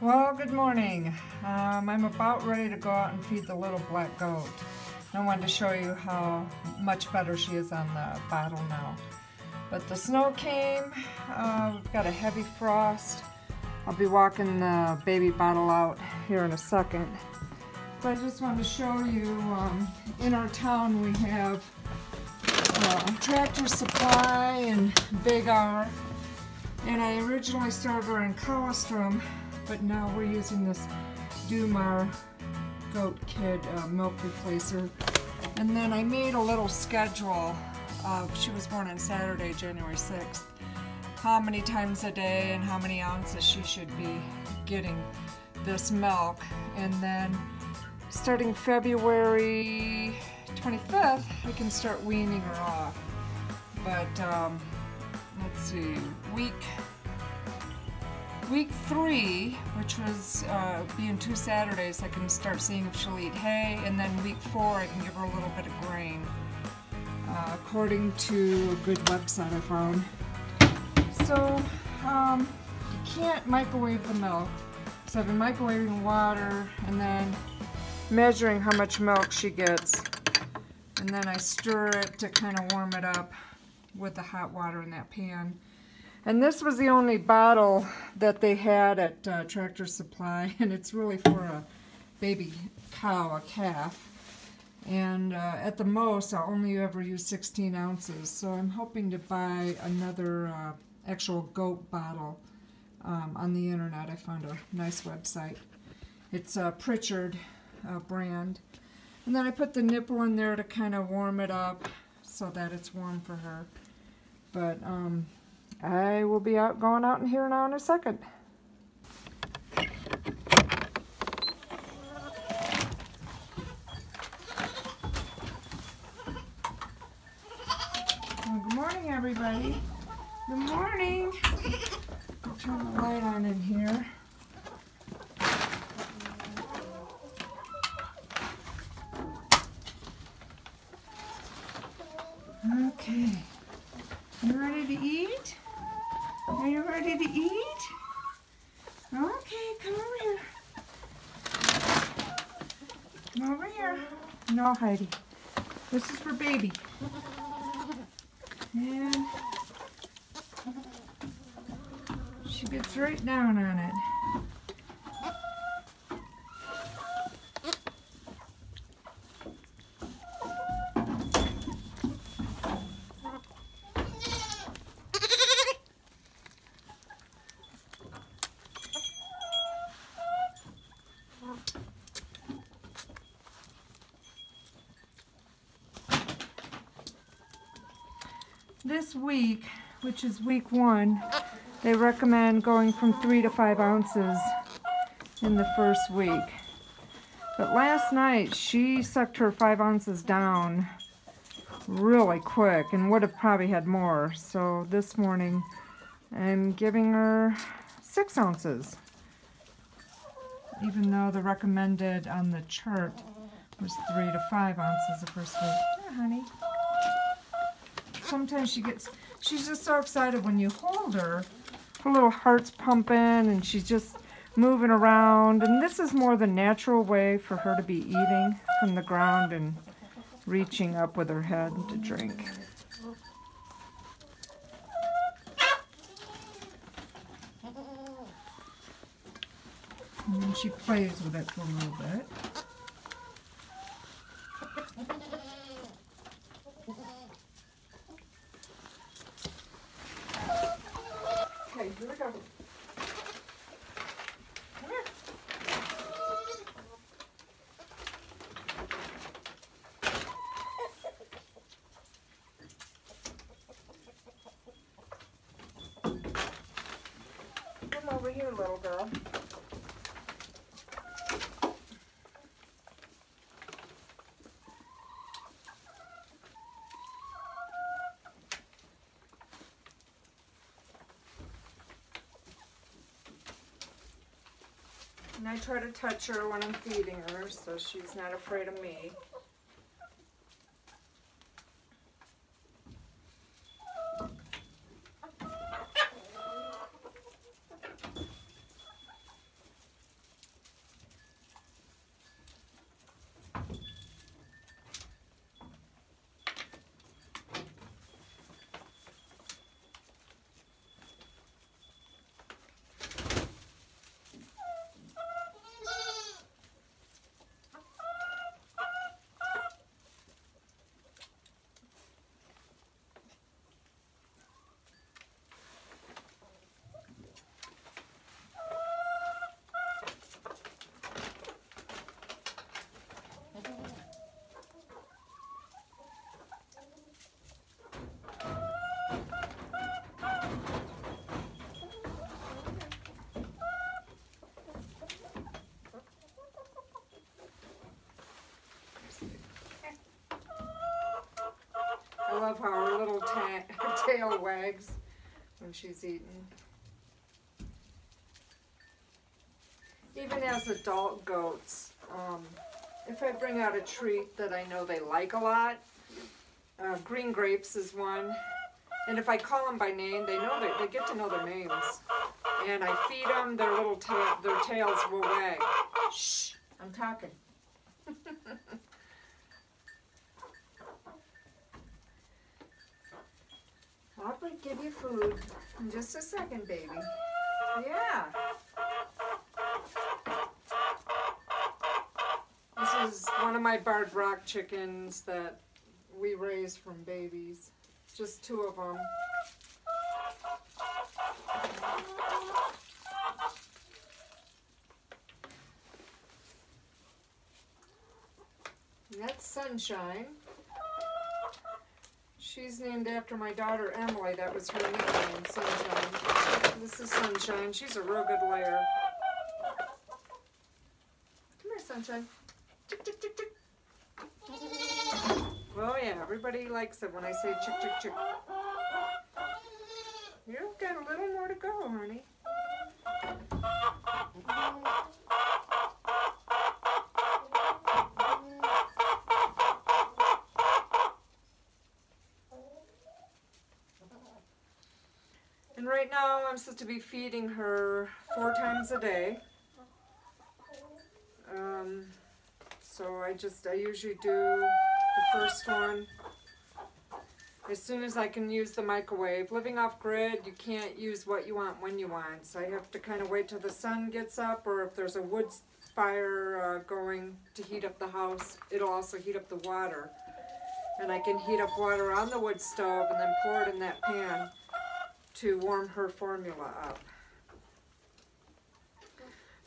Well, good morning. I'm about ready to go out and feed the little black goat. I wanted to show you how much better she is on the bottle now. But the snow came, we've got a heavy frost. I'll be walking the baby bottle out here in a second. But I just wanted to show you, in our town we have Tractor Supply and Big R. And I originally started her in colostrum, but now we're using this Dumar Goat Kid milk replacer. And then I made a little schedule of, she was born on Saturday, January 6th, how many times a day and how many ounces she should be getting this milk. And then starting February 25th, I can start weaning her off. But let's see, week 3, which was being 2 Saturdays, I can start seeing if she'll eat hay, and then week 4 I can give her a little bit of grain, according to a good website I found. So you can't microwave the milk, so I've been microwaving water and then measuring how much milk she gets, and then I stir it to kind of warm it up with the hot water in that pan. And this was the only bottle that they had at Tractor Supply, and it's really for a baby cow, a calf. And at the most, I'll only ever use 16 ounces. So I'm hoping to buy another actual goat bottle on the internet. I found a nice website. It's a Pritchard brand. And then I put the nipple in there to kind of warm it up so that it's warm for her. But I will be going out in here now in a second. Well, good morning, everybody. Good morning. I'll turn the light on in here. Okay. You ready to eat? Are you ready to eat? Okay, come over here. Come over here. No, Heidi. This is for baby. And she gets right down on it. This week, which is week 1, they recommend going from 3 to 5 ounces in the first week. But last night, she sucked her 5 ounces down really quick and would have probably had more. So this morning, I'm giving her 6 ounces, even though the recommended on the chart was 3 to 5 ounces the first week. Yeah, honey. Sometimes she's just so excited when you hold her. Her little heart's pumping and she's just moving around. And this is more the natural way for her to be eating from the ground and reaching up with her head to drink. And then she plays with it for a little bit. Okay, here we go. Come here. Come over here, little girl. And I try to touch her when I'm feeding her, so she's not afraid of me. love how her little tail wags when she's eating. Even as adult goats, if I bring out a treat that I know they like a lot, green grapes is one. And if I call them by name, they get to know their names. And I feed them, their tails will wag. Shh, I'm talking. I'll give you food in just a second, baby. Yeah. This is one of my barred rock chickens that we raised from babies. Just 2 of them. And that's Sunshine. She's named after my daughter Emily. That was her nickname, Sunshine. This is Sunshine. She's a real good layer. Come here, Sunshine. Chick, chick, chick, chick. Oh yeah, everybody likes it when I say chick, chick, chick. You've got a little more to go, honey. And right now I'm supposed to be feeding her 4 times a day. So I usually do the first one as soon as I can use the microwave. Living off grid, you can't use what you want when you want. So I have to kind of wait till the sun gets up, or if there's a wood fire going to heat up the house, it'll also heat up the water. And I can heat up water on the wood stove and then pour it in that pan to warm her formula up.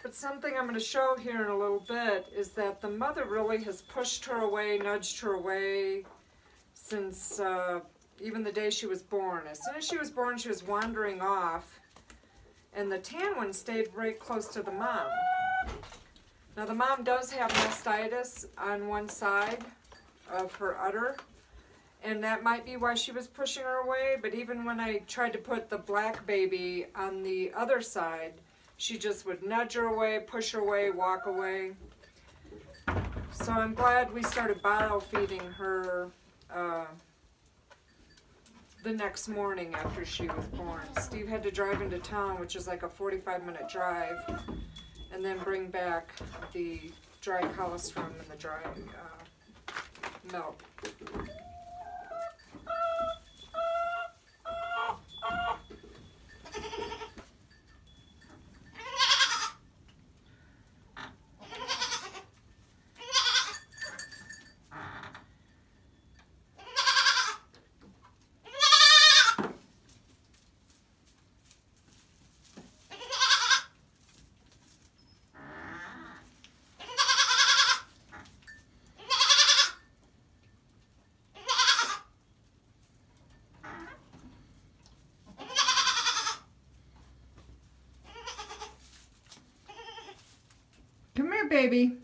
But something I'm going to show here in a little bit is that the mother really has pushed her away, nudged her away since even the day she was born. As soon as she was born, she was wandering off, and the tan one stayed right close to the mom. Now the mom does have mastitis on one side of her udder, and that might be why she was pushing her away, but even when I tried to put the black baby on the other side, she just would nudge her away, push her away, walk away. So I'm glad we started bottle feeding her the next morning after she was born. Steve had to drive into town, which is like a 45-minute drive, and then bring back the dry colostrum and the dry milk. Come here, baby.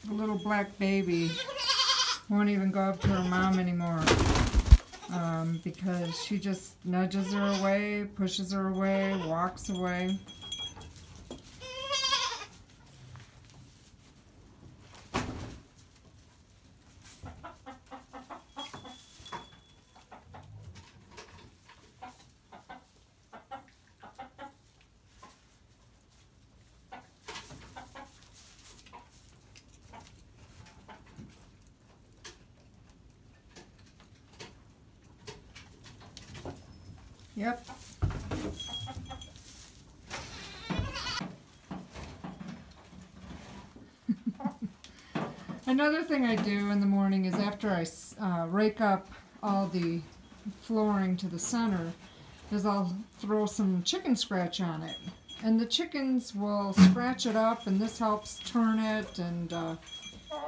the little black baby won't even go up to her mom anymore because she just nudges her away, pushes her away, walks away. Yep. Another thing I do in the morning is after I rake up all the flooring to the center is I'll throw some chicken scratch on it. And the chickens will scratch it up, and this helps turn it and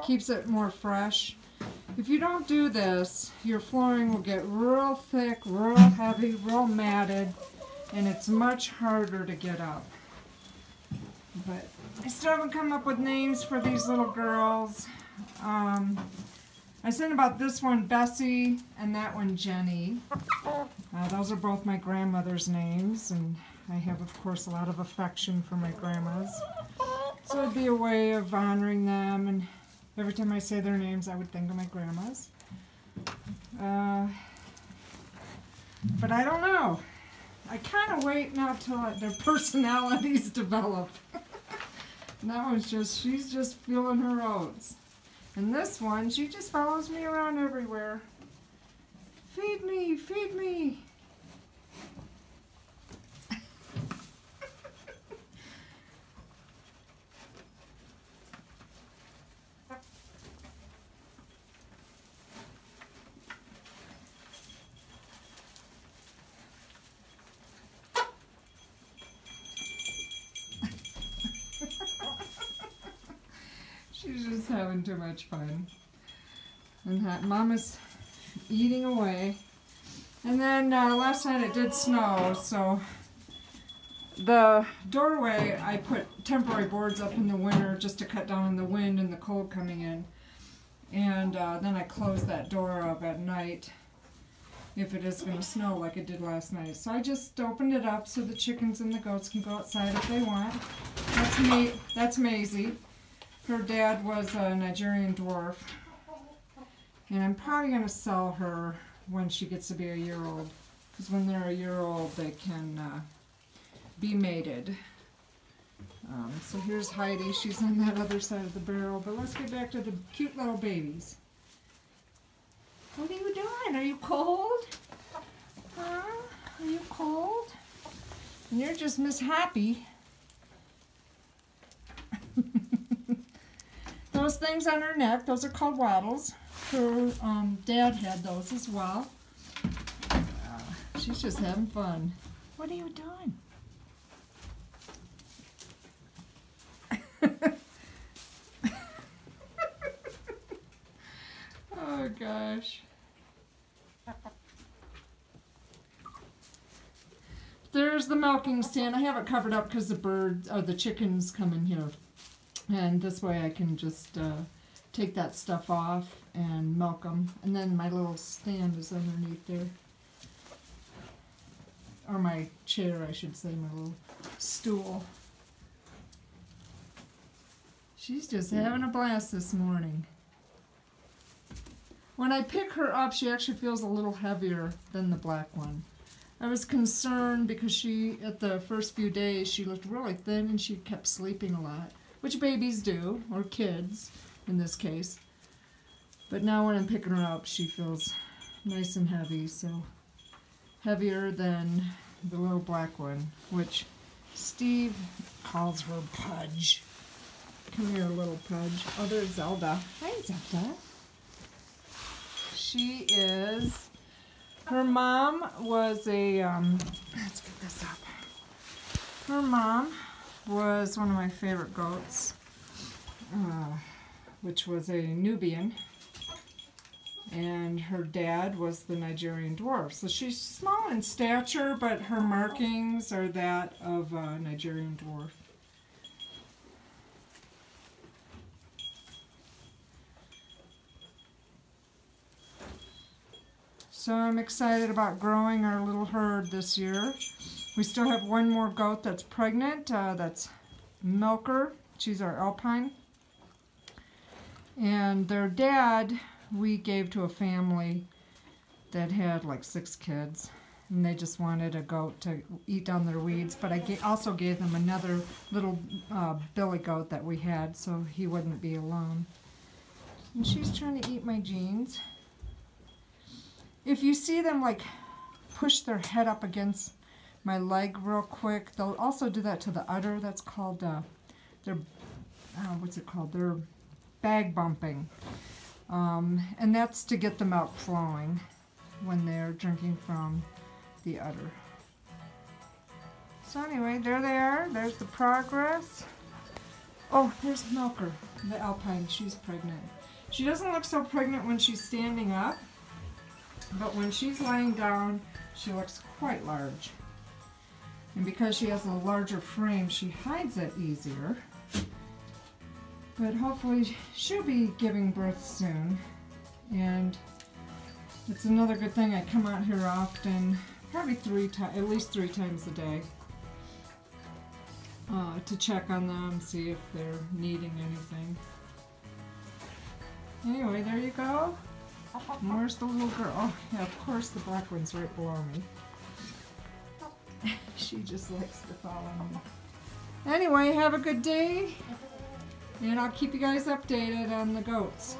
keeps it more fresh. If you don't do this, your flooring will get real thick, real heavy, real matted, and it's much harder to get up. But I still haven't come up with names for these little girls. I said about this one Bessie and that one Jenny. Those are both my grandmother's names, and I have, of course, a lot of affection for my grandmas. So it'd be a way of honoring them, and every time I say their names, I would think of my grandmas. But I don't know. I kind of wait now till their personalities develop. And that one's just, she's just feeling her oats. And this one, she just follows me around everywhere. Feed me, feed me. She's just having too much fun. And that Mama's eating away. And then last night it did snow, so the doorway, I put temporary boards up in the winter just to cut down on the wind and the cold coming in. And then I closed that door up at night if it is going to snow like it did last night. So I just opened it up so the chickens and the goats can go outside if they want. That's Maisie. Her dad was a Nigerian dwarf, and I'm probably going to sell her when she gets to be a year old, because when they're a year old they can be mated. So here's Heidi, she's on that other side of the barrel, but let's get back to the cute little babies. What are you doing? Are you cold? Huh? Are you cold? And you're just Miss Happy. Those things on her neck, those are called wattles. Her dad had those as well. She's just having fun. What are you doing? Oh gosh. There's the milking stand. I have it covered up because the birds or the chickens come in here. And this way I can just take that stuff off and milk them. And then my little stand is underneath there. Or my chair, I should say, my little stool. She's just having a blast this morning. When I pick her up, she actually feels a little heavier than the black one. I was concerned because she, at the first few days, she looked really thin and she kept sleeping a lot. Which babies do, or kids in this case. But now when I'm picking her up, she feels nice and heavy, so heavier than the little black one, which Steve calls her Pudge. Come here, little Pudge. Oh, there's Zelda. Hi, Zelda. She is, her mom was a, let's get this up. Her mom was one of my favorite goats, which was a Nubian, and her dad was the Nigerian dwarf. So she's small in stature, but her markings are that of a Nigerian dwarf. So I'm excited about growing our little herd this year. We still have one more goat that's pregnant. That's Milker. She's our Alpine. And their dad we gave to a family that had like 6 kids. And they just wanted a goat to eat down their weeds. But I also gave them another little billy goat that we had so he wouldn't be alone. And she's trying to eat my jeans. If you see them like push their head up against my leg real quick, they'll also do that to the udder. That's called what's it called? They're bag bumping. And that's to get the milk flowing when they're drinking from the udder. So anyway, there they are. There's the progress. Oh, there's Milker, the Alpine. She's pregnant. She doesn't look so pregnant when she's standing up, but when she's lying down, she looks quite large. And because she has a larger frame, she hides it easier. But hopefully she'll be giving birth soon. And it's another good thing I come out here often, probably at least three times a day, to check on them, see if they're needing anything. Anyway, there you go. And where's the little girl? Oh, yeah, of course the black one's right below me. She just likes to follow me. Anyway, have a good day, and I'll keep you guys updated on the goats.